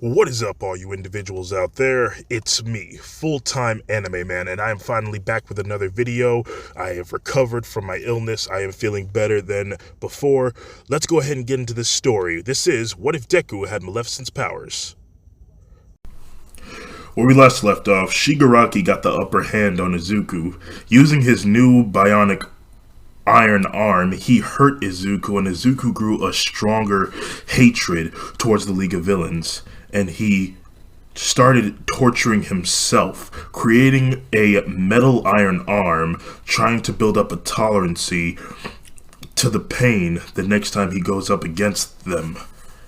What is up, all you individuals out there? It's me, full-time anime man, and I am finally back with another video. I have recovered from my illness. I am feeling better than before. Let's go ahead and get into this story. This is What If Deku Had Maleficent's Powers? Where we last left off, Shigaraki got the upper hand on Izuku. Using his new bionic iron arm, he hurt Izuku, and Izuku grew a stronger hatred towards the League of Villains, and he started torturing himself, creating a metal iron arm, trying to build up a tolerancy to the pain the next time he goes up against them,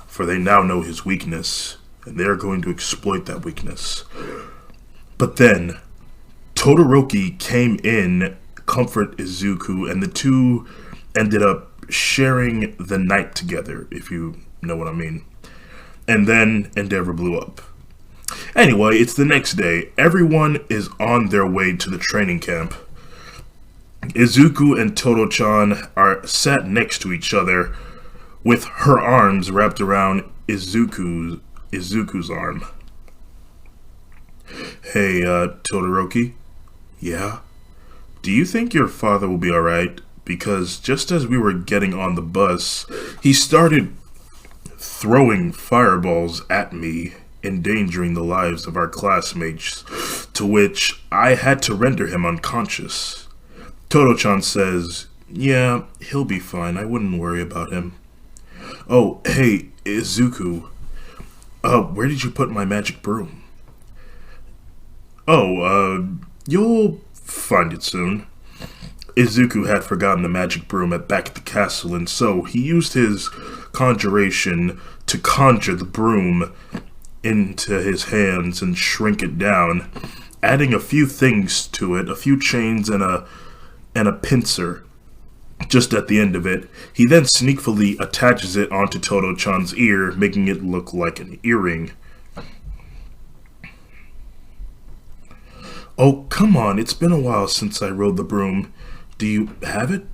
for they now know his weakness, and they are going to exploit that weakness. But then, Todoroki came in, comfort Izuku, and the two ended up sharing the night together, if you know what I mean. And then Endeavor blew up. Anyway, it's the next day. Everyone is on their way to the training camp. Izuku and Todo-chan are sat next to each other with her arms wrapped around Izuku's arm. Hey, Todoroki? Yeah? Do you think your father will be alright? Because just as we were getting on the bus, he started throwing fireballs at me, endangering the lives of our classmates, to which I had to render him unconscious. Todo-chan says, yeah, he'll be fine. I wouldn't worry about him. Oh, hey, Izuku. Where did you put my magic broom? You'll find it soon. Izuku had forgotten the magic broom back at the castle, and so he used his conjuration to conjure the broom into his hands and shrink it down, adding a few things to it, a few chains and a pincer. Just at the end of it, he then sneakily attaches it onto Todo-chan's ear, making it look like an earring. Oh, come on, it's been a while since I rode the broom. Do you have it?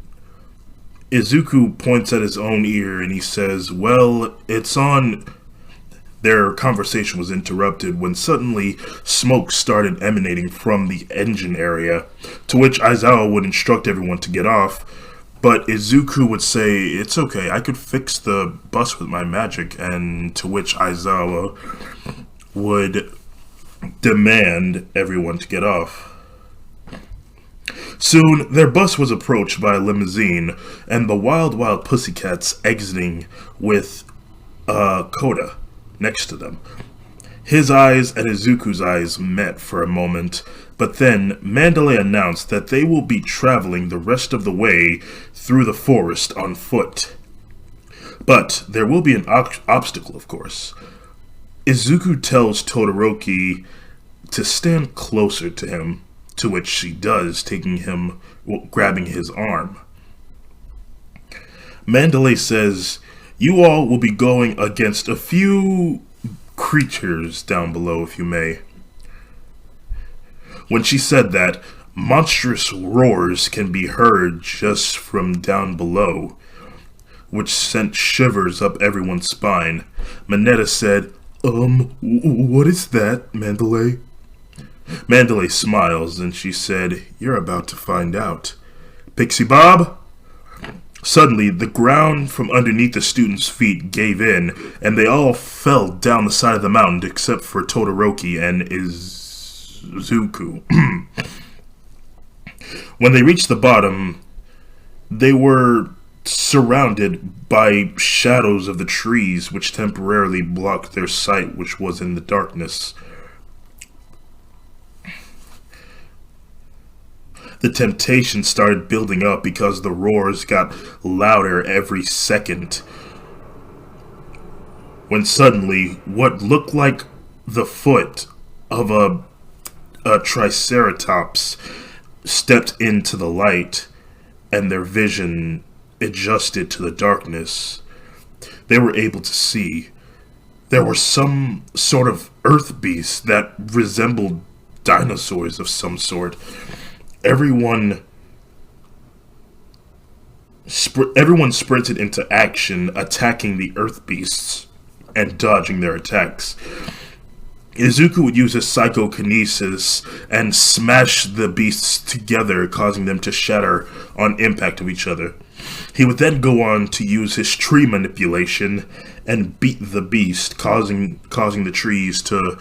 Izuku points at his own ear and he says, well, it's on. Their conversation was interrupted when suddenly smoke started emanating from the engine area, to which Aizawa would instruct everyone to get off, but Izuku would say, it's okay, I could fix the bus with my magic, and to which Aizawa would demand everyone to get off. Soon, their bus was approached by a limousine, and the Wild Wild Pussycats exiting with Koda next to them. His eyes and Izuku's eyes met for a moment, but then Mandalay announced that they will be traveling the rest of the way through the forest on foot. But there will be an obstacle, of course. Izuku tells Todoroki to stand closer to him, to which she does, grabbing his arm. Mandalay says, you all will be going against a few creatures down below, if you may. When she said that, monstrous roars can be heard just from down below, which sent shivers up everyone's spine. Mineta said, what is that, Mandalay? Mandalay smiles, and she said, you're about to find out. Pixie Bob? Suddenly, the ground from underneath the students' feet gave in, and they all fell down the side of the mountain except for Todoroki and Izuku. When they reached the bottom, they were surrounded by shadows of the trees, which temporarily blocked their sight, which was in the darkness. The temptation started building up because the roars got louder every second, when suddenly what looked like the foot of a triceratops stepped into the light, and their vision adjusted to the darkness. They were able to see. There were some sort of earth beasts that resembled dinosaurs of some sort. Everyone sprinted into action, attacking the earth beasts. and dodging their attacks. Izuku would use his psychokinesis and smash the beasts together, causing them to shatter on impact of each other. He would then go on to use his tree manipulation and beat the beast, causing the trees to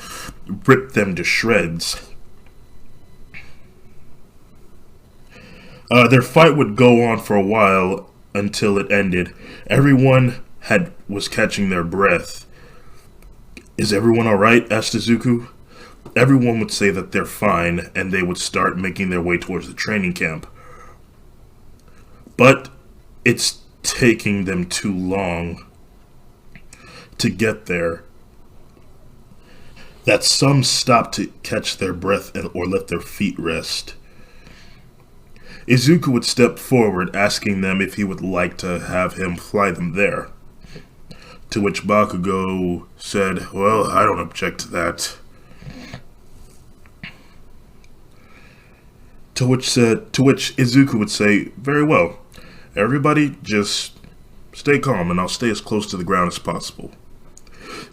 rip them to shreds. Their fight would go on for a while until it ended. Everyone was catching their breath. "Is everyone alright?" asked Izuku. Everyone would say that they're fine, and they would start making their way towards the training camp. But it's taking them too long to get there, that some stop to catch their breath or let their feet rest. Izuku would step forward, asking them if he would like to have him fly them there. To which Bakugo said, "Well, I don't object to that." To which Izuku would say, "Very well. Everybody just stay calm and I'll stay as close to the ground as possible."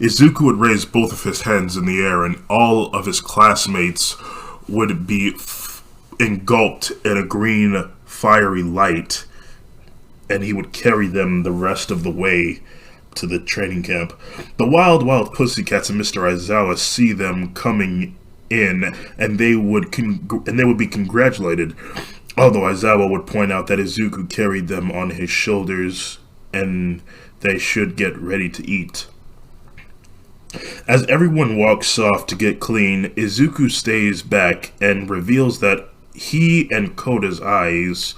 Izuku would raise both of his hands in the air and all of his classmates would be engulfed in a green fiery light, and he would carry them the rest of the way to the training camp. The Wild Wild Pussycats and Mr. Aizawa see them coming in, and they would be congratulated. Although Aizawa would point out that Izuku carried them on his shoulders, and they should get ready to eat. As everyone walks off to get clean, Izuku stays back and reveals that he and Koda's eyes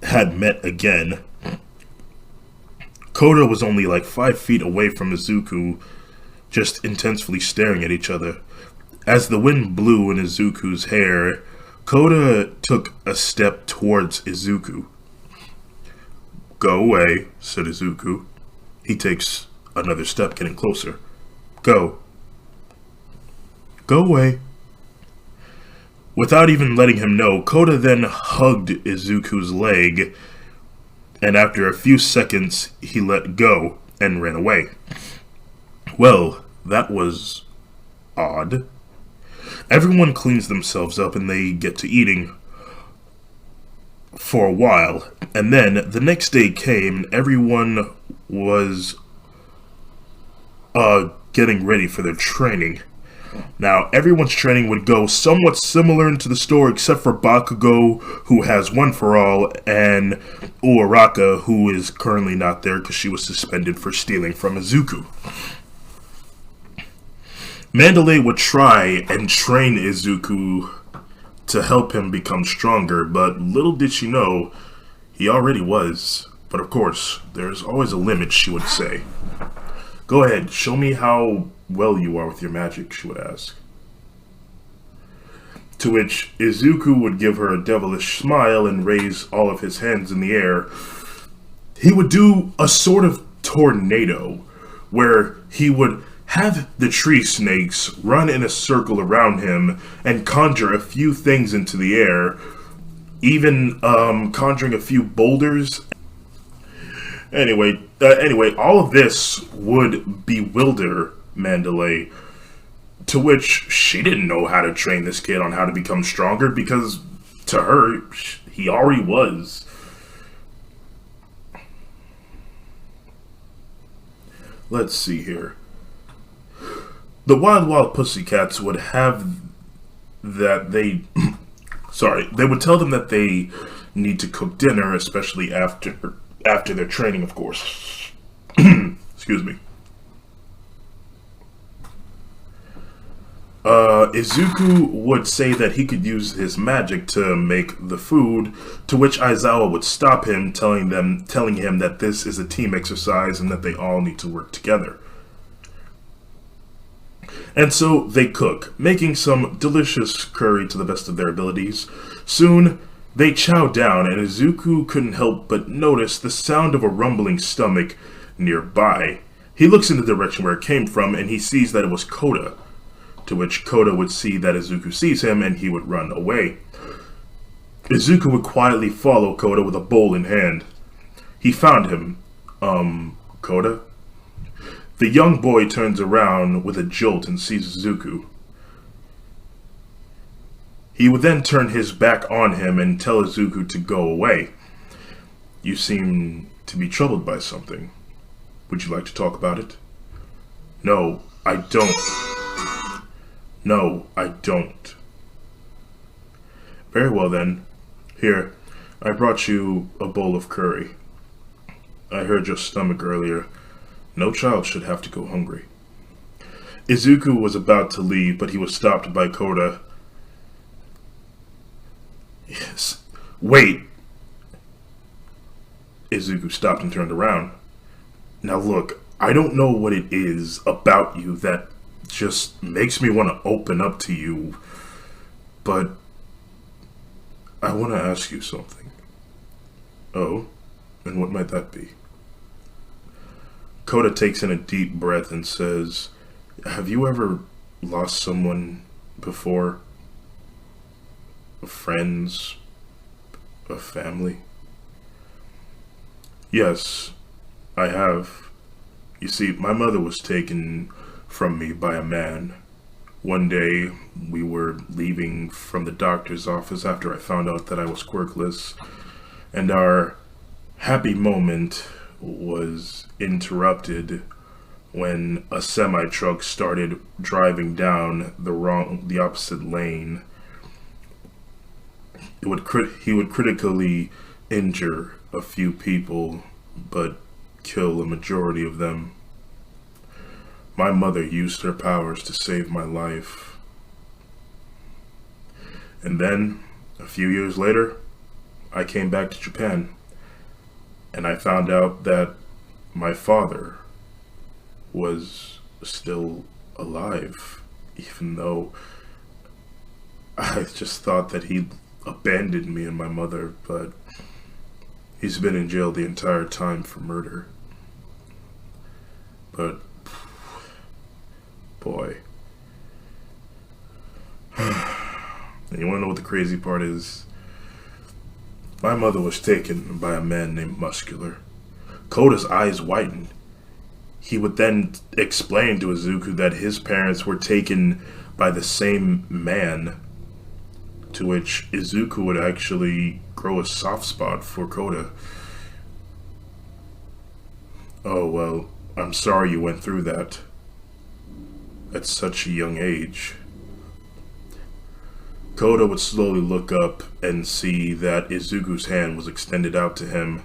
had met again. Koda was only like 5 feet away from Izuku, just intensely staring at each other. As the wind blew in Izuku's hair, Koda took a step towards Izuku. "Go away," said Izuku. He takes another step, getting closer. Go away." Without even letting him know, Koda then hugged Izuku's leg, and after a few seconds, he let go and ran away. Well, that was odd. Everyone cleans themselves up and they get to eating for a while. And then the next day came and everyone was getting ready for their training. Now, everyone's training would go somewhat similar into the store, except for Bakugo, who has One for All, and Uraraka, who is currently not there because she was suspended for stealing from Izuku. Mandalay would try and train Izuku to help him become stronger, but little did she know, he already was. But of course, there's always a limit, she would say. "Go ahead, show me how well you are with your magic," she would ask. To which Izuku would give her a devilish smile and raise all of his hands in the air. He would do a sort of tornado, where he would have the tree snakes run in a circle around him and conjure a few things into the air, even conjuring a few boulders. Anyway, all of this would bewilder Mandalay, to which she didn't know how to train this kid on how to become stronger, because to her, he already was. Let's see here. The Wild Wild Pussycats would have that they would tell them that they need to cook dinner, especially after their training, of course. Excuse me. Izuku would say that he could use his magic to make the food, to which Aizawa would stop him, telling him that this is a team exercise and that they all need to work together. And so they cook, making some delicious curry to the best of their abilities. Soon, they chow down, and Izuku couldn't help but notice the sound of a rumbling stomach nearby. He looks in the direction where it came from, and he sees that it was Koda, to which Koda would see that Izuku sees him, and he would run away. Izuku would quietly follow Koda with a bowl in hand. He found him. Koda? The young boy turns around with a jolt and sees Izuku. He would then turn his back on him and tell Izuku to go away. You seem to be troubled by something. Would you like to talk about it? No, I don't. No, I don't. Very well then. Here, I brought you a bowl of curry. I heard your stomach earlier. No child should have to go hungry. Izuku was about to leave, but he was stopped by Koda. Yes. Wait. Izuku stopped and turned around. Now look, I don't know what it is about you that just makes me want to open up to you, but I want to ask you something. Oh, and what might that be? Koda takes in a deep breath and says, have you ever lost someone before? Friends? A family? Yes, I have. You see, my mother was taken from me by a man. One day, we were leaving from the doctor's office after I found out that I was quirkless, and our happy moment was interrupted when a semi-truck started driving down the opposite lane. He would critically injure a few people, but kill a majority of them. My mother used her powers to save my life. And then, a few years later, I came back to Japan, and I found out that my father was still alive, even though I just thought that he abandoned me and my mother, but he's been in jail the entire time for murder. But, boy. And you wanna know what the crazy part is? My mother was taken by a man named Muscular. Koda's eyes widened. He would then explain to Izuku that his parents were taken by the same man, to which Izuku would actually grow a soft spot for Koda. Oh, well, I'm sorry you went through that at such a young age. Koda would slowly look up and see that Izuku's hand was extended out to him.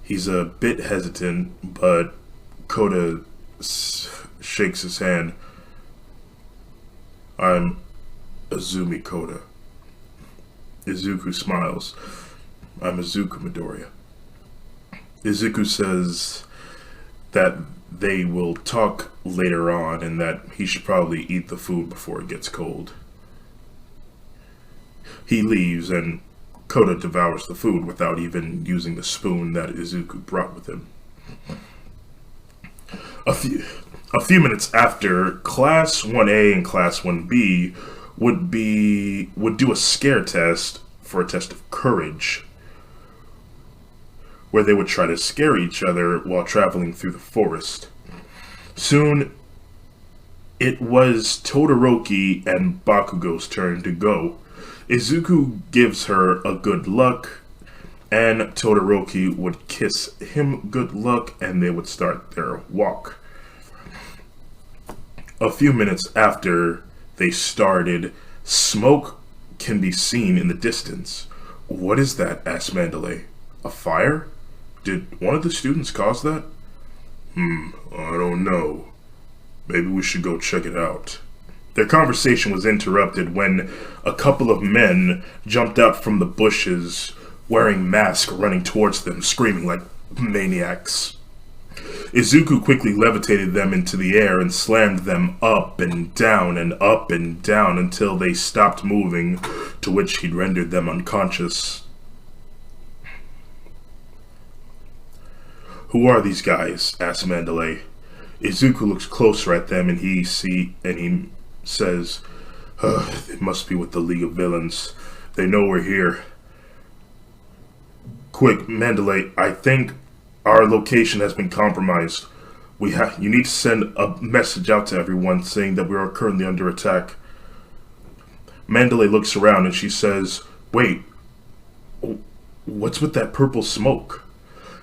He's a bit hesitant, but Koda shakes his hand. I'm Azumi Koda. Izuku smiles. I'm Izuku Midoriya. Izuku says that they will talk later on and that he should probably eat the food before it gets cold. He leaves and Koda devours the food without even using the spoon that Izuku brought with him. A few minutes after, Class 1A and Class 1B would do a scare test for a test of courage, where they would try to scare each other while traveling through the forest. Soon, it was Todoroki and Bakugo's turn to go. Izuku gives her a good luck, and Todoroki would kiss him good luck, and they would start their walk. A few minutes after they started, smoke can be seen in the distance. What is that? Asked Mandalay. A fire? Did one of the students cause that? I don't know. Maybe we should go check it out. Their conversation was interrupted when a couple of men jumped out from the bushes, wearing masks, running towards them, screaming like maniacs. Izuku quickly levitated them into the air and slammed them up and down until they stopped moving, to which he'd rendered them unconscious. Who are these guys? Asked Mandalay. Izuku looks closer at them and he says, they must be with the League of Villains. They know we're here. Quick, Mandalay, I think our location has been compromised. You need to send a message out to everyone saying that we are currently under attack. Mandalay looks around and she says, "Wait, what's with that purple smoke?"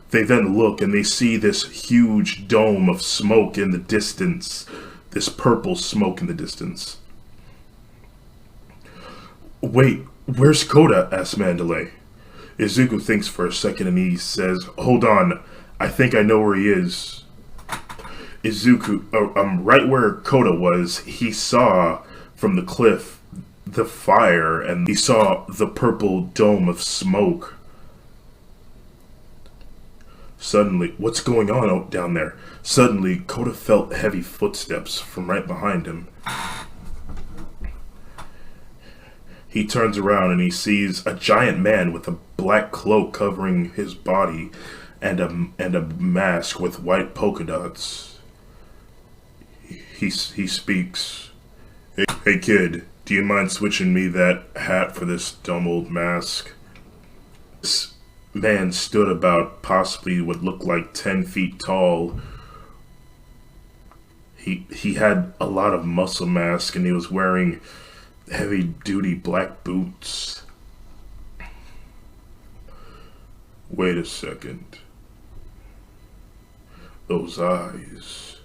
They then look and they see this huge dome of smoke in the distance. This purple smoke in the distance. "Wait, where's Koda?" asks Mandalay. Izuku thinks for a second and he says, "Hold on, I think I know where he is." Izuku, right where Koda was, he saw from the cliff the fire and he saw the purple dome of smoke. Suddenly, what's going on out down there? Suddenly, Koda felt heavy footsteps from right behind him. He turns around and he sees a giant man with a black cloak covering his body and a mask with white polka dots. He speaks. Hey kid, do you mind switching me that hat for this dumb old mask?" This man stood about possibly what looked like 10 feet tall. He had a lot of muscle mass and he was wearing heavy-duty black boots. Wait a second. Those eyes.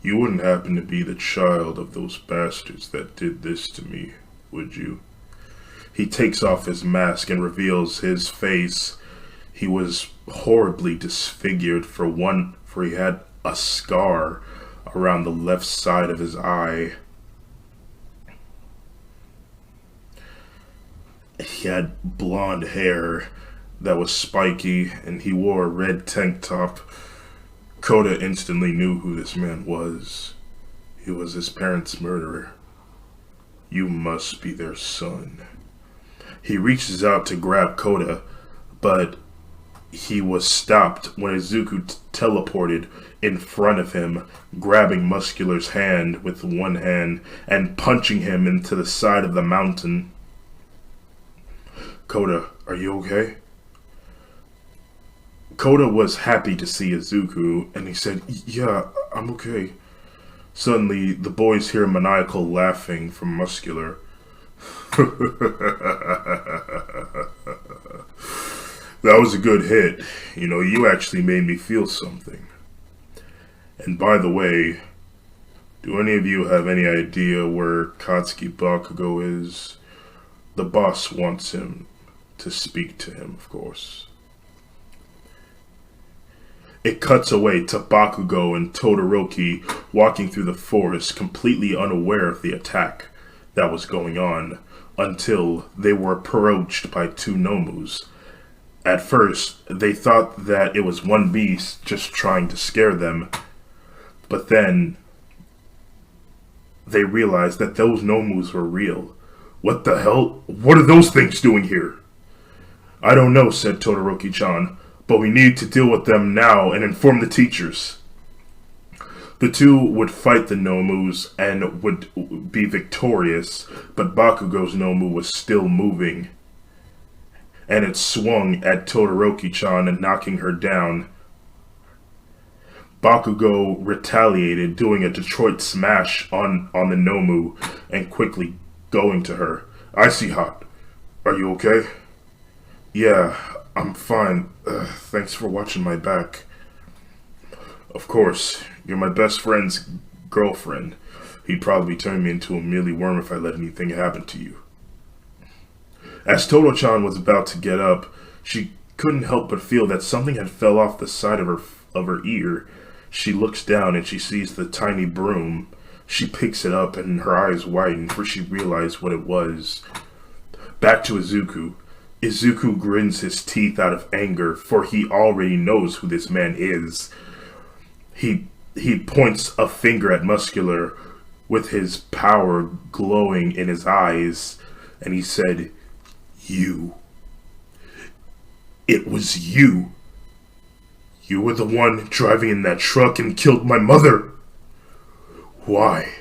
You wouldn't happen to be the child of those bastards that did this to me, would you? He takes off his mask and reveals his face. He was horribly disfigured for he had a scar around the left side of his eye. He had blonde hair that was spiky, and he wore a red tank top. Koda instantly knew who this man was. He was his parents' murderer. You must be their son. He reaches out to grab Koda, but he was stopped when Izuku teleported in front of him, grabbing Muscular's hand with one hand and punching him into the side of the mountain. "Koda, are you okay?" Koda was happy to see Izuku, and he said, "Yeah, I'm okay." Suddenly, the boys hear maniacal laughing from Muscular. "That was a good hit. You know, you actually made me feel something. And by the way, do any of you have any idea where Katsuki Bakugo is? The boss wants him to speak to him, of course." It cuts away to Bakugo and Todoroki walking through the forest, completely unaware of the attack that was going on, until they were approached by two Nomus. At first, they thought that it was one beast just trying to scare them, but then they realized that those Nomus were real. "What the hell? What are those things doing here?" "I don't know," said Todoroki-chan, "but we need to deal with them now and inform the teachers." The two would fight the Nomus and would be victorious, but Bakugo's Nomu was still moving, and it swung at Todoroki-chan and knocking her down. Bakugo retaliated, doing a Detroit smash on the Nomu and quickly going to her. "Icy Hot, are you okay?" "Yeah, I'm fine. Thanks for watching my back." "Of course, you're my best friend's girlfriend. He'd probably turn me into a mealy worm if I let anything happen to you." As Todo-chan was about to get up, she couldn't help but feel that something had fell off the side of her ear. She looks down and she sees the tiny broom. She picks it up and her eyes widen, for she realized what it was. Back to Izuku. Izuku grins his teeth out of anger, for he already knows who this man is. He points a finger at Muscular with his power glowing in his eyes, and he said, "You. It was you. You were the one driving in that truck and killed my mother. Why?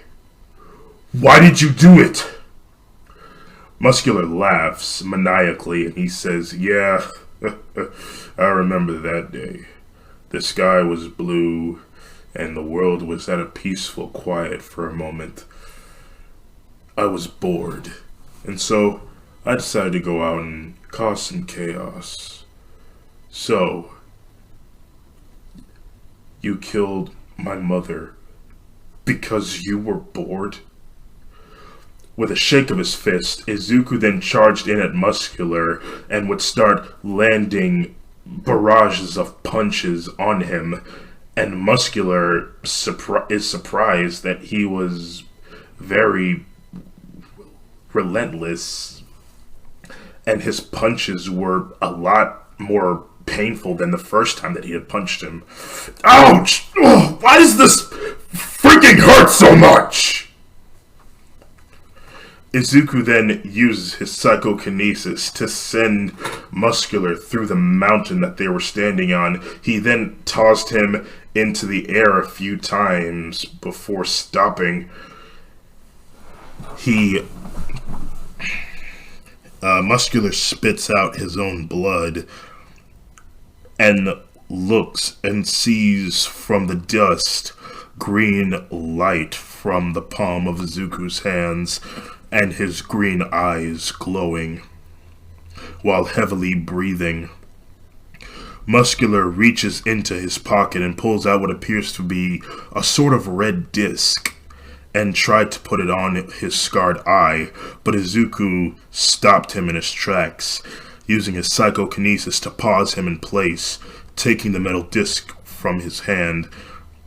Why did you do it?" Muscular laughs maniacally and he says, "Yeah, I remember that day. The sky was blue, and the world was at a peaceful quiet for a moment. I was bored, and so I decided to go out and cause some chaos. So, you killed my mother because you were bored? With a shake of his fist, Izuku then charged in at Muscular and would start landing barrages of punches on him. And Muscular is surprised that he was very relentless, and his punches were a lot more painful than the first time that he had punched him. Ouch! Oh, why does this freaking hurt so much? Izuku then uses his psychokinesis to send Muscular through the mountain that they were standing on. He then tossed him into the air a few times before stopping. Muscular spits out his own blood and looks and sees from the dust green light from the palm of Izuku's hands, and his green eyes glowing, while heavily breathing. Muscular reaches into his pocket and pulls out what appears to be a sort of red disc, and tried to put it on his scarred eye, but Izuku stopped him in his tracks, using his psychokinesis to pause him in place, taking the metal disc from his hand,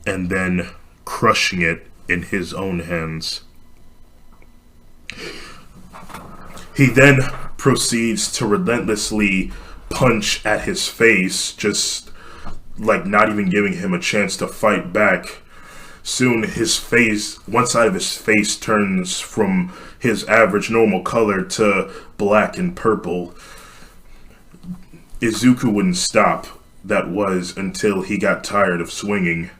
and then crushing it in his own hands. He then proceeds to relentlessly punch at his face, just like not even giving him a chance to fight back. Soon his face, one side of his face turns from his average normal color to black and purple. Izuku wouldn't stop, that was, until he got tired of swinging.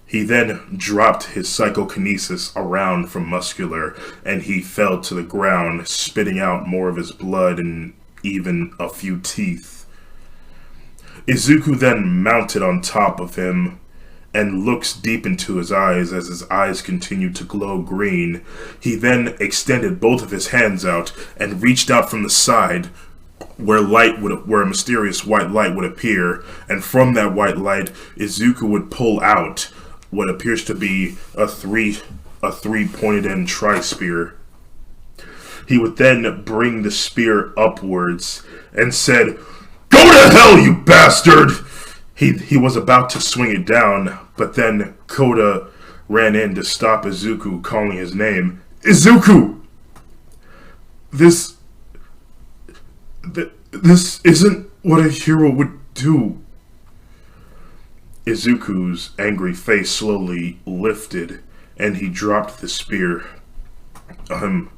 He then dropped his psychokinesis around from Muscular, and he fell to the ground, spitting out more of his blood and even a few teeth. Izuku then mounted on top of him and looks deep into his eyes as his eyes continue to glow green. He then extended both of his hands out and reached out from the side where a mysterious white light would appear, and from that white light, Izuku would pull out what appears to be a three pointed end tri-spear. He would then bring the spear upwards and said, "Go to hell, you bastard!" He was about to swing it down, but then Koda ran in to stop Izuku, calling his name. "Izuku! This isn't what a hero would do." Izuku's angry face slowly lifted, and he dropped the spear. I'm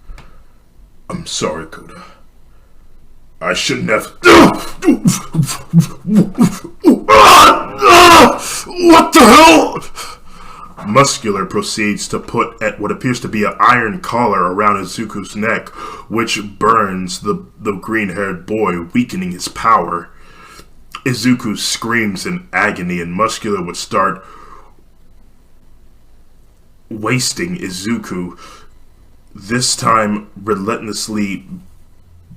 sorry, Koda. I shouldn't have. What the hell? Muscular proceeds to put at what appears to be an iron collar around Izuku's neck, which burns the green-haired boy, weakening his power. Izuku screams in agony, and Muscular would start wasting Izuku, this time relentlessly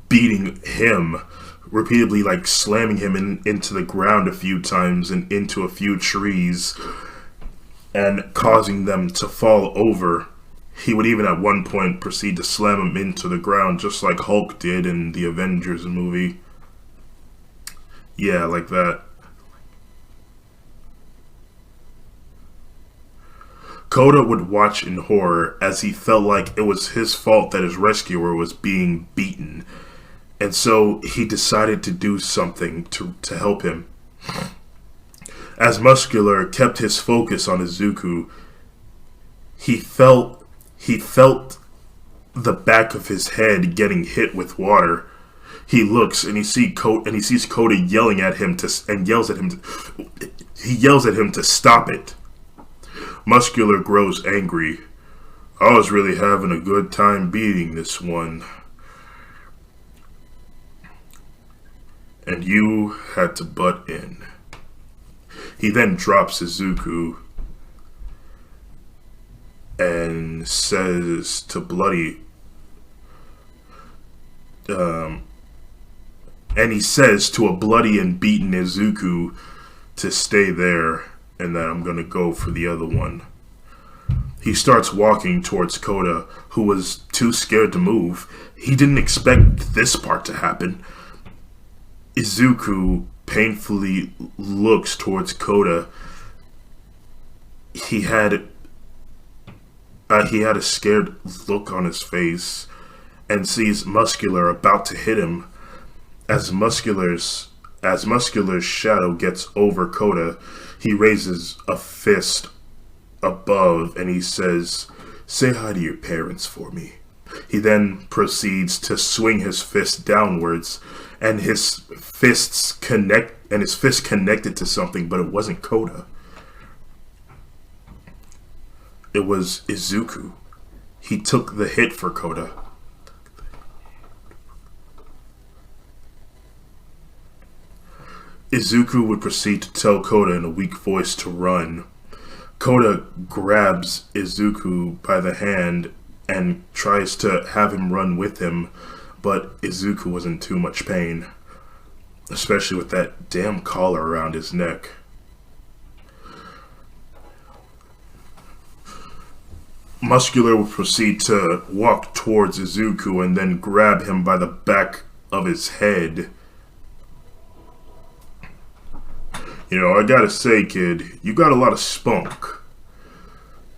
beating him, repeatedly, like slamming him into the ground a few times and into a few trees, and causing them to fall over. He would even at one point proceed to slam him into the ground, just like Hulk did in the Avengers movie. Yeah, like that. Koda would watch in horror as he felt like it was his fault that his rescuer was being beaten. And so he decided to do something to help him. As Muscular kept his focus on Izuku, he felt the back of his head getting hit with water. He looks and he sees Koda yelling at him he yells at him to stop it. Muscular grows angry. I was really having a good time beating this one, and you had to butt in. He then drops Izuku and says to Bloody, and he says to a bloody and beaten Izuku to stay there, and that I'm gonna go for the other one. He starts walking towards Koda, who was too scared to move. He didn't expect this part to happen. Izuku painfully looks towards Koda. He had a scared look on his face and sees Muscular about to hit him. As Muscular's shadow gets over Koda, he raises a fist above and he says, "Say hi to your parents for me." He then proceeds to swing his fist downwards, and his fist connected to something, but it wasn't Koda. It was Izuku. He took the hit for Koda. Izuku would proceed to tell Koda in a weak voice to run. Koda grabs Izuku by the hand and tries to have him run with him, but Izuku was in too much pain, especially with that damn collar around his neck. Muscular will proceed to walk towards Izuku and then grab him by the back of his head. You know, I gotta say, kid, you got a lot of spunk.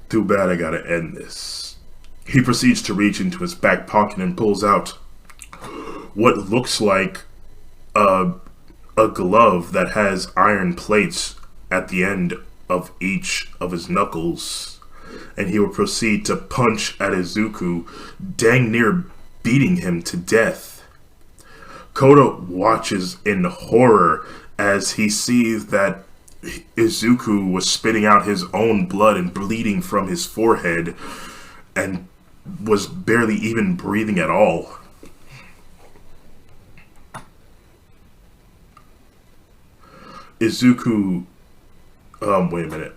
Too bad I gotta end this. He proceeds to reach into his back pocket and pulls out what looks like a glove that has iron plates at the end of each of his knuckles. And he will proceed to punch at Izuku, dang near beating him to death. Koda watches in horror as he sees that Izuku was spitting out his own blood and bleeding from his forehead and was barely even breathing at all. Izuku, wait a minute.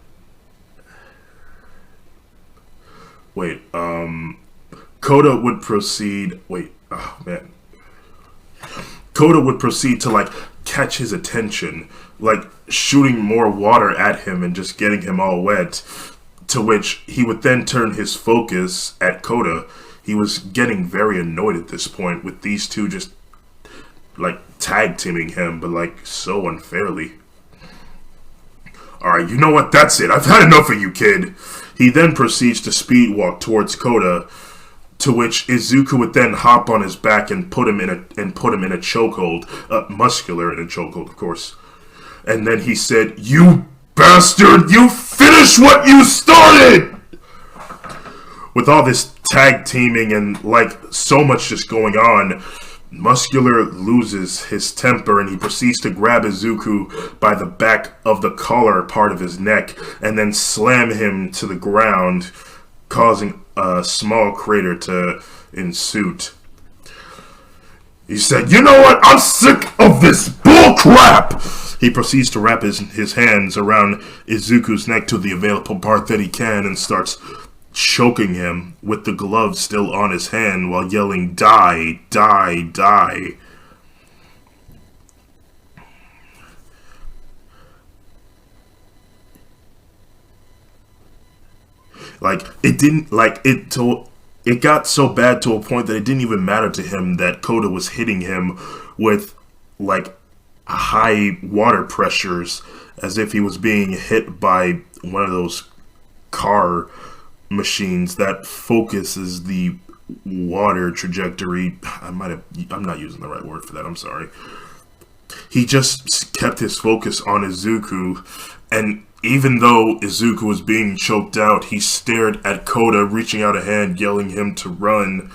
Koda would proceed, Koda would proceed to, like, catch his attention, like, shooting more water at him and just getting him all wet, to which he would then turn his focus at Koda. He was getting very annoyed at this point with these two just, like, tag teaming him, but, like, so unfairly. Alright, you know what? That's it. I've had enough of you, kid. He then proceeds to speed walk towards Koda, to which Izuku would then hop on his back and put him in a chokehold, Muscular in a chokehold, of course. And then he said, "You bastard! You finish what you started!" With all this tag teaming and, like, so much just going on, Muscular loses his temper and he proceeds to grab Izuku by the back of the collar part of his neck and then slam him to the ground, causing a small crater to ensue. He said, "You know what? I'm sick of this bull crap!" He proceeds to wrap his hands around Izuku's neck to the available part that he can and starts choking him with the glove still on his hand while yelling, "Die, die, die." It got so bad to a point that it didn't even matter to him that Koda was hitting him with, like, high water pressures, as if he was being hit by one of those car machines that focuses the water trajectory. I'm not using the right word for that, I'm sorry. He just kept his focus on Izuku, and even though Izuku was being choked out, he stared at Koda, reaching out a hand, yelling him to run,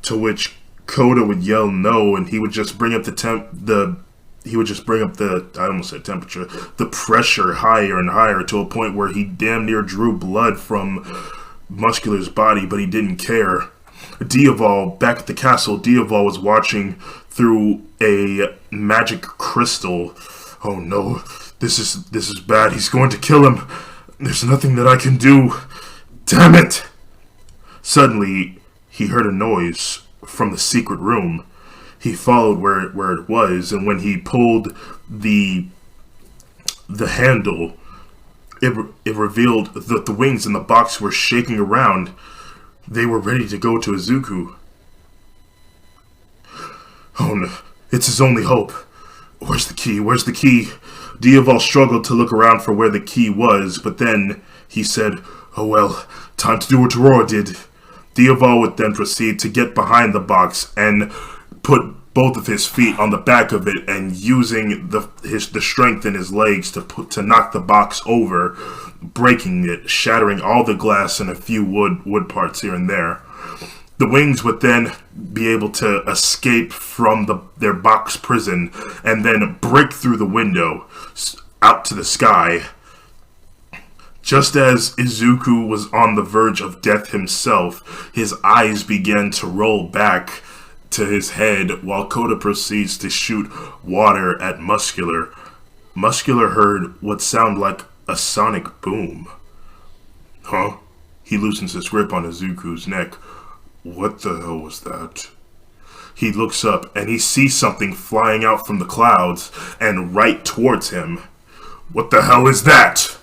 to which Koda would yell no, and he would just bring up the pressure higher and higher to a point where he damn near drew blood from Muscular's body, but he didn't care. Diaval, back at the castle, Diaval was watching through a magic crystal. Oh no, This is bad. He's going to kill him. There's nothing that I can do. Damn it! Suddenly, he heard a noise from the secret room. He followed where it was, and when he pulled the handle, it revealed that the wings in the box were shaking around. They were ready to go to Izuku. Oh no, it's his only hope. Where's the key? Where's the key? Dioval struggled to look around for where the key was, but then he said, oh well, time to do what Aurora did. Dioval would then proceed to get behind the box and put both of his feet on the back of it, and using the strength in his legs to knock the box over, breaking it, shattering all the glass and a few wood parts here and there. The wings would then be able to escape from their box prison and then break through the window out to the sky. Just as Izuku was on the verge of death himself, his eyes began to roll back to his head while Koda proceeds to shoot water at Muscular. Muscular heard what sounded like a sonic boom. Huh? He loosens his grip on Izuku's neck. What the hell was that? He looks up and he sees something flying out from the clouds and right towards him. What the hell is that?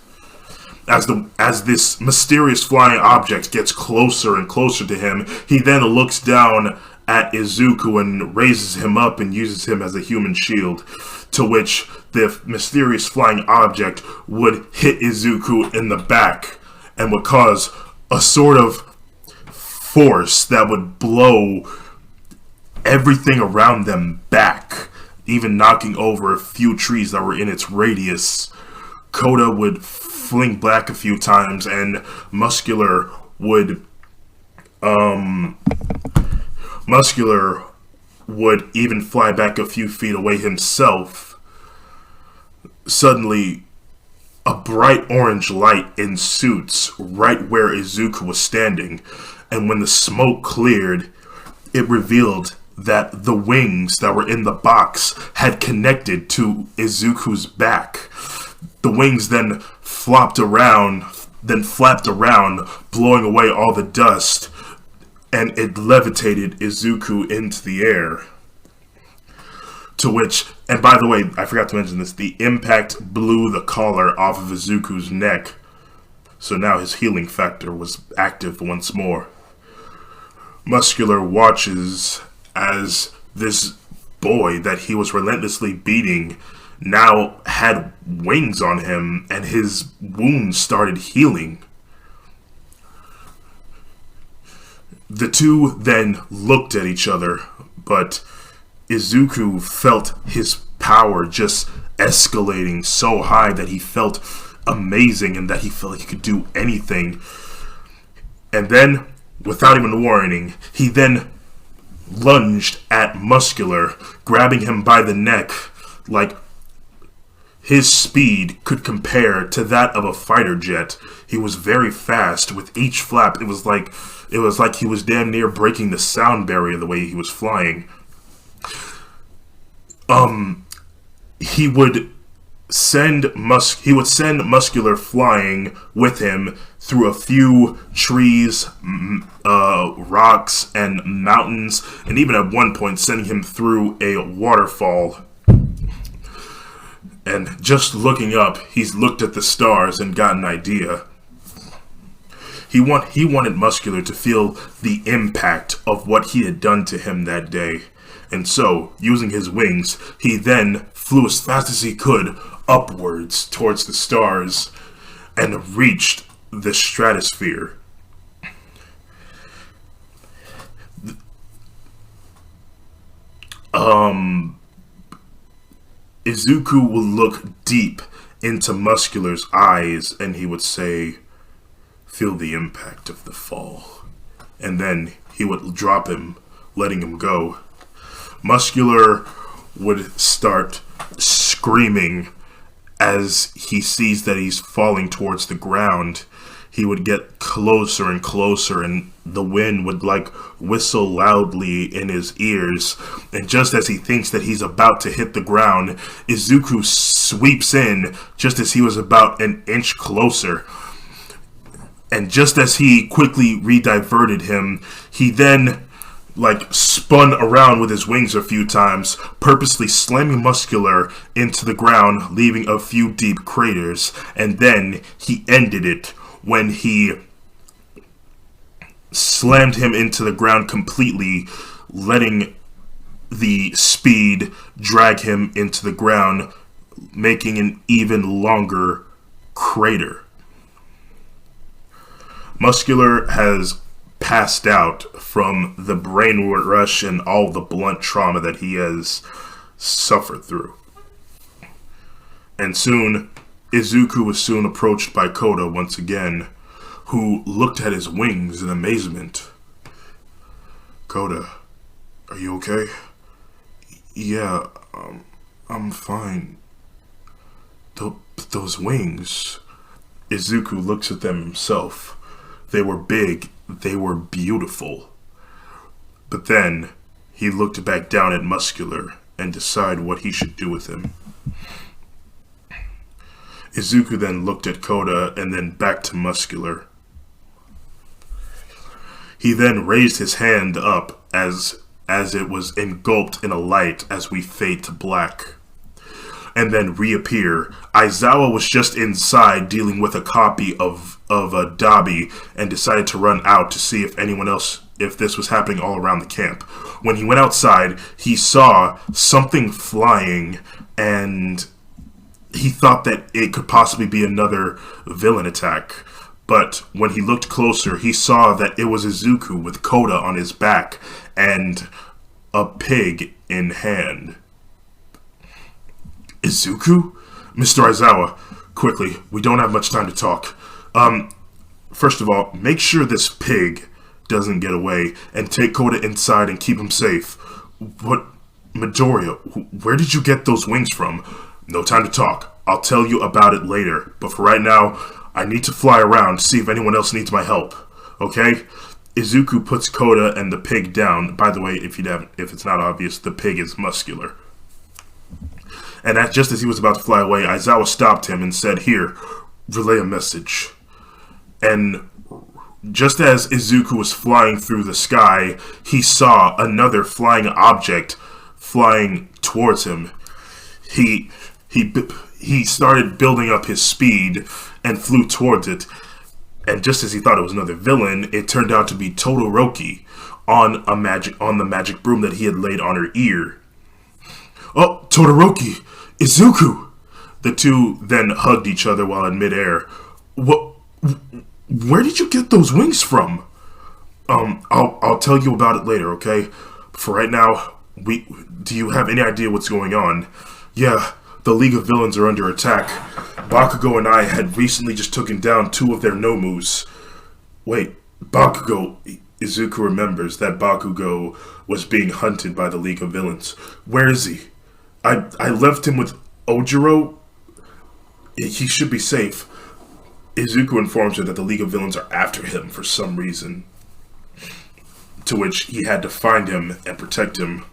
As this mysterious flying object gets closer and closer to him, he then looks down at Izuku and raises him up and uses him as a human shield, to which the mysterious flying object would hit Izuku in the back and would cause a sort of force that would blow everything around them back, even knocking over a few trees that were in its radius. Koda would fling back a few times, and Muscular would even fly back a few feet away himself. Suddenly, a bright orange light ensues right where Izuku was standing, and when the smoke cleared, it revealed that the wings that were in the box had connected to Izuku's back. The wings then flapped around, blowing away all the dust, and it levitated Izuku into the air. To which, and by the way, I forgot to mention this, the impact blew the collar off of Izuku's neck, so now his healing factor was active once more. Muscular watches as this boy that he was relentlessly beating now had wings on him, and his wounds started healing. The two then looked at each other, but Izuku felt his power just escalating so high that he felt amazing and that he felt like he could do anything. And then, without even warning, he then lunged at Muscular, grabbing him by the neck. Like, his speed could compare to that of a fighter jet. He was very fast. With each flap, it was like he was damn near breaking the sound barrier the way he was flying. He would send Muscular flying with him through a few trees, rocks, and mountains, and even at one point sending him through a waterfall. And just looking up, he's looked at the stars and got an idea. He wanted Muscular to feel the impact of what he had done to him that day. And so, using his wings, he then flew as fast as he could upwards towards the stars and reached the stratosphere. Izuku would look deep into Muscular's eyes and he would say, "Feel the impact of the fall." And then he would drop him, letting him go. Muscular would start screaming as he sees that he's falling towards the ground. he would get closer and closer, and the wind would like whistle loudly in his ears. And just as he thinks that he's about to hit the ground, Izuku sweeps in just as he was about an inch closer. And just as he quickly rediverted him, he then like spun around with his wings a few times, purposely slamming Muscular into the ground, leaving a few deep craters. And then he ended it when he slammed him into the ground completely, letting the speed drag him into the ground, making an even longer crater. Muscular has passed out from the brain rush and all the blunt trauma that he has suffered through. And soon, Izuku was soon approached by Koda once again, who looked at his wings in amazement. Koda, are you okay? Yeah, I'm fine. Those wings. Izuku looks at them himself. They were big, they were beautiful. But then, he looked back down at Muscular and decided what he should do with him. Izuku then looked at Koda and then back to Muscular. He then raised his hand up as it was engulfed in a light as we fade to black. And then reappear. Aizawa was just inside dealing with a copy of a Dabi and decided to run out to see if anyone else, if this was happening all around the camp. When he went outside, he saw something flying and he thought that it could possibly be another villain attack. But when he looked closer, he saw that it was Izuku with Koda on his back and a pig in hand. Izuku? Mr. Aizawa, quickly, we don't have much time to talk. First of all, make sure this pig doesn't get away, and take Koda inside and keep him safe. What? Midoriya, where did you get those wings from? No time to talk. I'll tell you about it later, but for right now, I need to fly around to see if anyone else needs my help. Okay? Izuku puts Koda and the pig down. By the way, if it's not obvious, the pig is Muscular. And just as he was about to fly away, Aizawa stopped him and said, "Here, relay a message." And just as Izuku was flying through the sky, he saw another flying object flying towards him. He started building up his speed and flew towards it. And just as he thought it was another villain, it turned out to be Todoroki on the magic broom that he had laid on her ear. "Oh, Todoroki! Izuku!" The two then hugged each other while in midair. Where did you get those wings from? I'll tell you about it later, okay? For right now, do you have any idea what's going on? Yeah, the League of Villains are under attack. Bakugo and I had recently just taken down 2 of their Nomus. Wait, Bakugo... Izuku remembers that Bakugo was being hunted by the League of Villains. Where is he? I left him with Ojiro. He should be safe. Izuku informs her that the League of Villains are after him for some reason, to which he had to find him and protect him.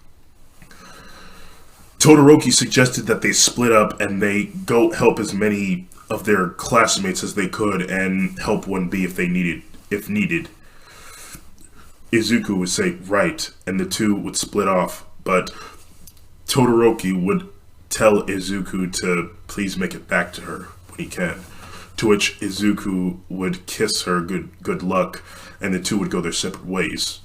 Todoroki suggested that they split up and they go help as many of their classmates as they could and help 1B if needed. Izuku would say, right, and the two would split off, but Todoroki would tell Izuku to please make it back to her when he can, to which Izuku would kiss her good luck, and the two would go their separate ways.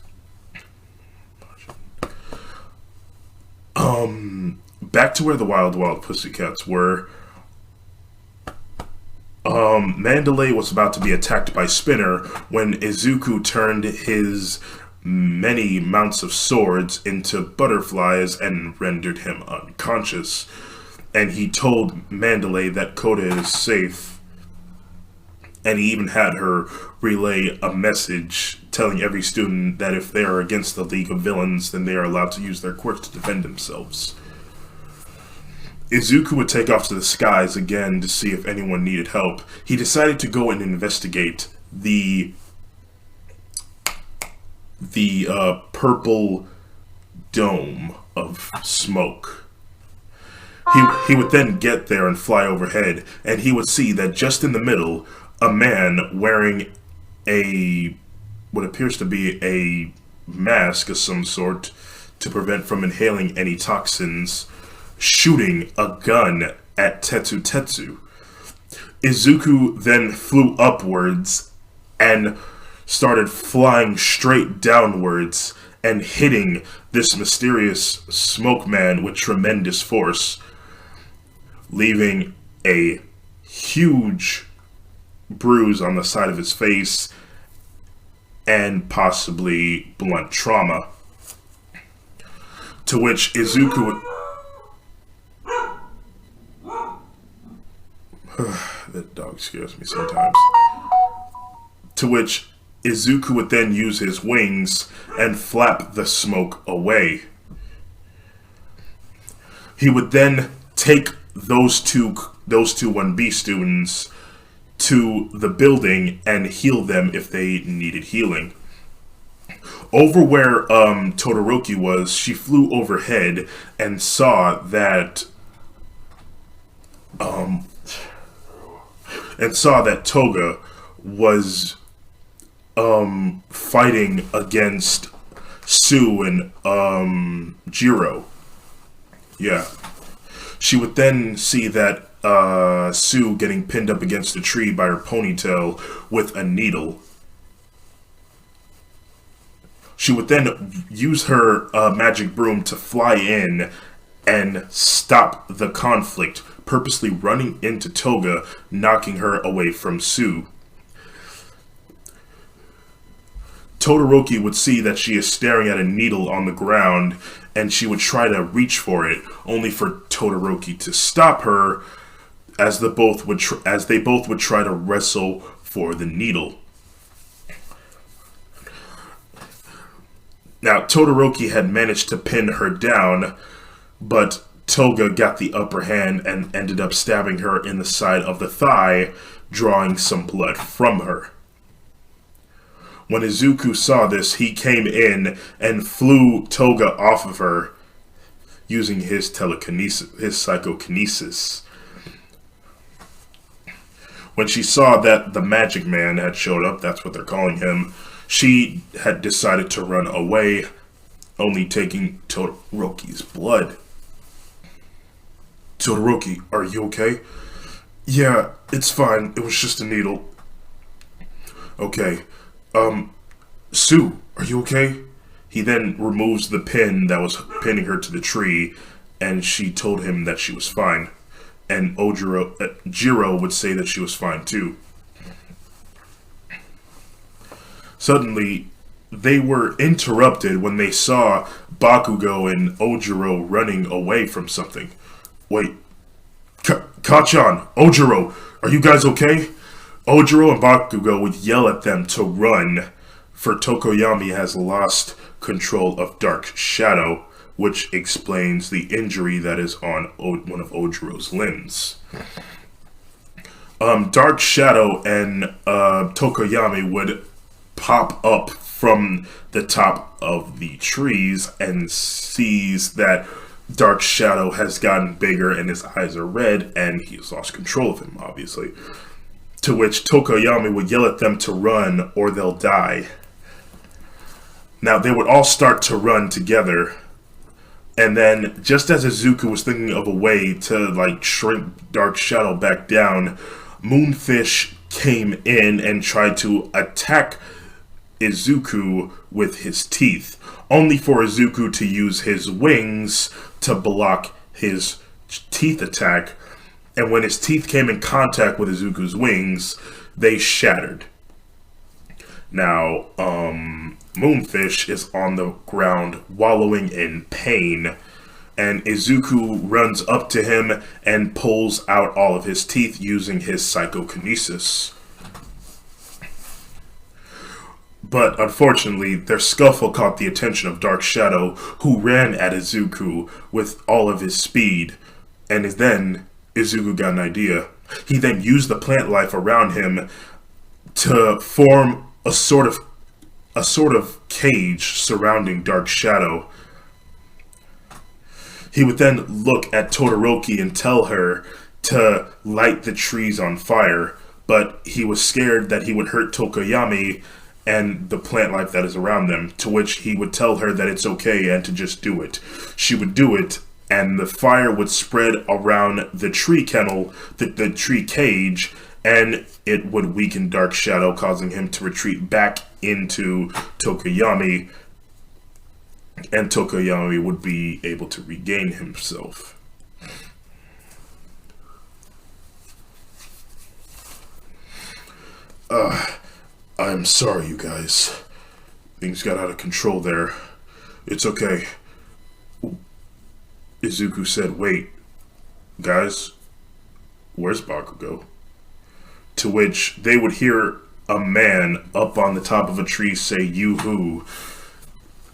Back to where the Wild Pussycats were. Mandalay was about to be attacked by Spinner when Izuku turned his many mounts of swords into butterflies and rendered him unconscious. And he told Mandalay that Koda is safe. And he even had her relay a message telling every student that if they are against the League of Villains, then they are allowed to use their quirks to defend themselves. Izuku would take off to the skies again to see if anyone needed help. He decided to go and investigate the purple dome of smoke. He would then get there and fly overhead, and he would see that just in the middle, a man wearing a what appears to be a mask of some sort to prevent from inhaling any toxins, shooting a gun at Tetsu Tetsu. Izuku then flew upwards and started flying straight downwards and hitting this mysterious smoke man with tremendous force, leaving a huge bruise on the side of his face and possibly blunt trauma. To which Izuku that dog scares me sometimes. To which Izuku would then use his wings and flap the smoke away. He would then take those two 1B students to the building and heal them if they needed healing. Over where Todoroki was, she flew overhead and saw that Toga was fighting against Sue and Jiro. Yeah. She would then see that Sue getting pinned up against a tree by her ponytail with a needle. She would then use her magic broom to fly in and stop the conflict, purposely running into Toga, knocking her away from Sue. Todoroki would see that she is staring at a needle on the ground, and she would try to reach for it, only for Todoroki to stop her, as they both would try to wrestle for the needle. Now, Todoroki had managed to pin her down, but Toga got the upper hand and ended up stabbing her in the side of the thigh, drawing some blood from her. When Izuku saw this, he came in and flew Toga off of her using his psychokinesis. When she saw that the magic man had showed up, that's what they're calling him, she had decided to run away, only taking Todoroki's blood. Todoroki, are you okay? Yeah, it's fine. It was just a needle. Okay. Sue, are you okay? He then removes the pin that was pinning her to the tree, and she told him that she was fine. And Jiro would say that she was fine too. Suddenly, they were interrupted when they saw Bakugo and Ojiro running away from something. Wait, Kachan, Ojiro, are you guys okay? Ojiro and Bakugo would yell at them to run, for Tokoyami has lost control of Dark Shadow, which explains the injury that is on one of Ojiro's limbs. Dark Shadow and Tokoyami would pop up from the top of the trees and sees that Dark Shadow has gotten bigger and his eyes are red and he's lost control of him, obviously. To which Tokoyami would yell at them to run or they'll die. Now, they would all start to run together. And then, just as Izuku was thinking of a way to, shrink Dark Shadow back down, Moonfish came in and tried to attack Izuku with his teeth, only for Izuku to use his wings to block his teeth attack. And when his teeth came in contact with Izuku's wings, they shattered. Now, Moonfish is on the ground, wallowing in pain, and Izuku runs up to him and pulls out all of his teeth using his psychokinesis. But unfortunately, their scuffle caught the attention of Dark Shadow, who ran at Izuku with all of his speed, and then Izuku got an idea. He then used the plant life around him to form a sort of cage surrounding Dark Shadow. He would then look at Todoroki and tell her to light the trees on fire, but he was scared that he would hurt Tokoyami and the plant life that is around them, to which he would tell her that it's okay and to just do it. She would do it, and the fire would spread around the tree kennel, the tree cage, and it would weaken Dark Shadow, causing him to retreat back into Tokoyami, and Tokoyami would be able to regain himself. I'm sorry, you guys. Things got out of control there. It's okay. Izuku said, wait, guys, where's Bakugo? To which they would hear a man up on the top of a tree say, "You who?"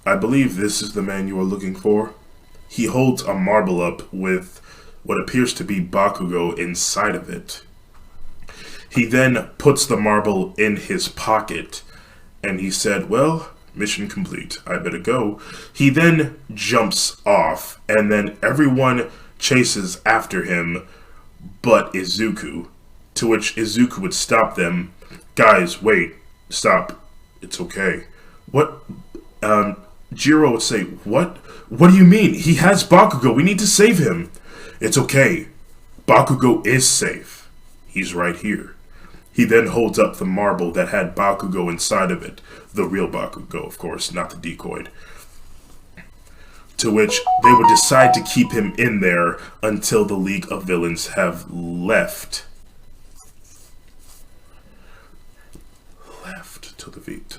I believe this is the man you are looking for. He holds a marble up with what appears to be Bakugo inside of it. He then puts the marble in his pocket, and he said, well, mission complete. I better go. He then jumps off, and then everyone chases after him but Izuku, to which Izuku would stop them. Guys, wait, stop. It's okay. What? Jiro would say, what? What do you mean? He has Bakugo. We need to save him. It's okay. Bakugo is safe. He's right here. He then holds up the marble that had Bakugo inside of it. The real Bakugo, of course, not the decoyed. To which they would decide to keep him in there until the League of Villains have left. Till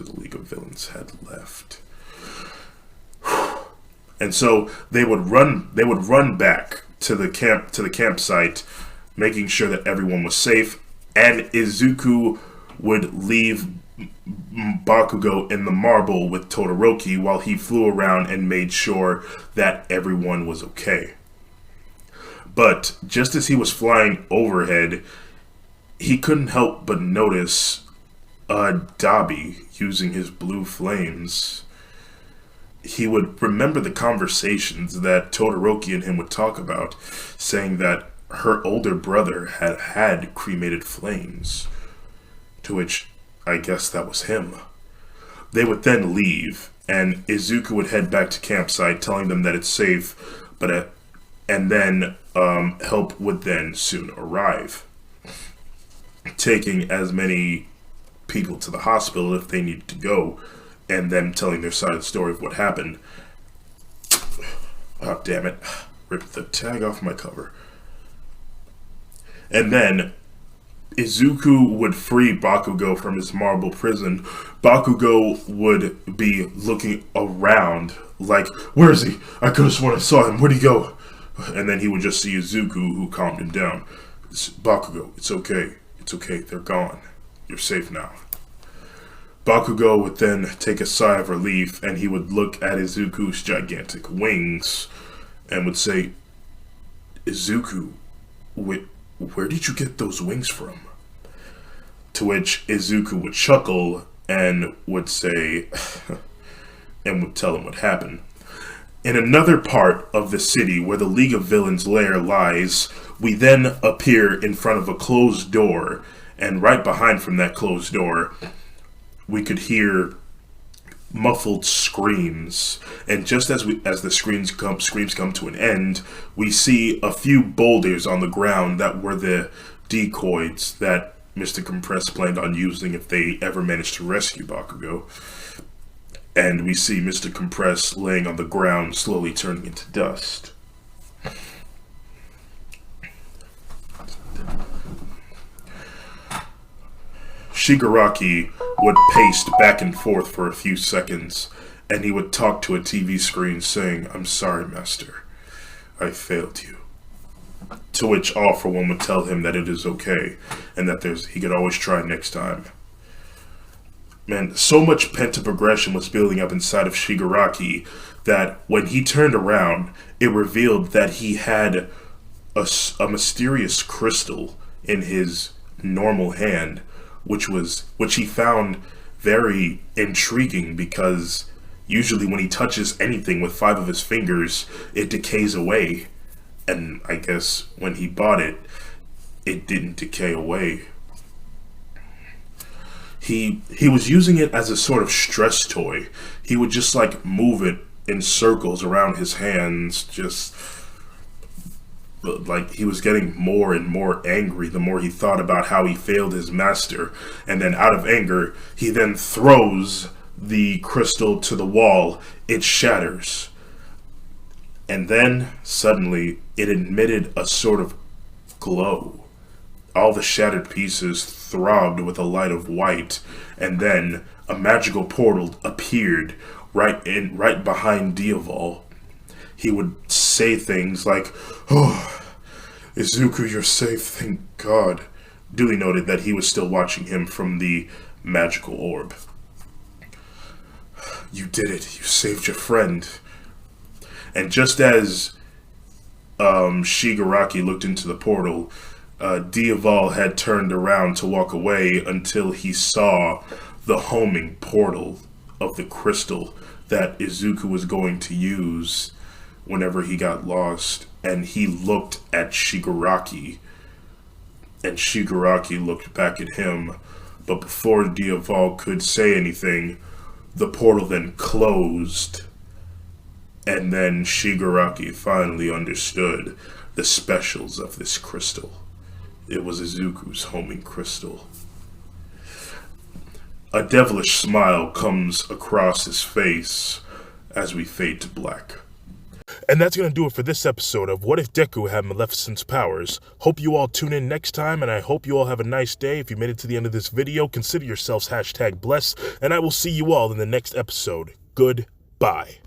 the League of Villains had left. And so they would run back to the campsite, making sure that everyone was safe, and Izuku would leave Bakugo in the marble with Todoroki while he flew around and made sure that everyone was okay. But just as he was flying overhead, he couldn't help but notice Dabi using his blue flames. He would remember the conversations that Todoroki and him would talk about, saying that her older brother had cremated flames, to which I guess that was him. They would then leave, and Izuku would head back to campsite, telling them that it's safe, and then help would then soon arrive, taking as many people to the hospital if they needed to go, and them telling their side of the story of what happened. Oh, damn it. Ripped the tag off my cover. And then Izuku would free Bakugo from his marble prison. Bakugo would be looking around like, where is he? I could have sworn I saw him. Where'd he go? And then he would just see Izuku, who calmed him down. Bakugo, it's okay. It's okay. They're gone. You're safe now. Bakugo would then take a sigh of relief, and he would look at Izuku's gigantic wings and would say, Izuku, where did you get those wings from? To which Izuku would chuckle and would say, and would tell him what happened. In another part of the city where the League of Villains lair lies, we then appear in front of a closed door, and right behind from that closed door, we could hear muffled screams. And just as the screams come to an end, we see a few boulders on the ground that were the decoys that Mr. Compress planned on using if they ever managed to rescue Bakugo. And we see Mr. Compress laying on the ground, slowly turning into dust. Shigaraki would pace back and forth for a few seconds, and he would talk to a TV screen saying, I'm sorry, Master. I failed you. To which All For One would tell him that it is okay, and that he could always try next time. Man, so much pent-up aggression was building up inside of Shigaraki that when he turned around, it revealed that he had a mysterious crystal in his normal hand, which he found very intriguing because usually when he touches anything with 5 of his fingers, it decays away. And I guess when he bought it, it didn't decay away. He was using it as a sort of stress toy. He would just like move it in circles around his hands, just like he was getting more and more angry the more he thought about how he failed his master. And then out of anger, he then throws the crystal to the wall. It shatters. And then suddenly it emitted a sort of glow. All the shattered pieces throbbed with a light of white, and then a magical portal appeared right behind Diaval. He would say things like, "Oh, Izuku, you're safe, thank God." Duly noted that he was still watching him from the magical orb. "You did it. You saved your friend." And just as Shigaraki looked into the portal, Diaval had turned around to walk away until he saw the homing portal of the crystal that Izuku was going to use whenever he got lost. And he looked at Shigaraki, and Shigaraki looked back at him. But before Diaval could say anything, the portal then closed. And then Shigaraki finally understood the specials of this crystal. It was Izuku's homing crystal. A devilish smile comes across his face as we fade to black. And that's going to do it for this episode of What If Deku Had Maleficent's Powers. Hope you all tune in next time, and I hope you all have a nice day. If you made it to the end of this video, consider yourselves #blessed, and I will see you all in the next episode. Goodbye.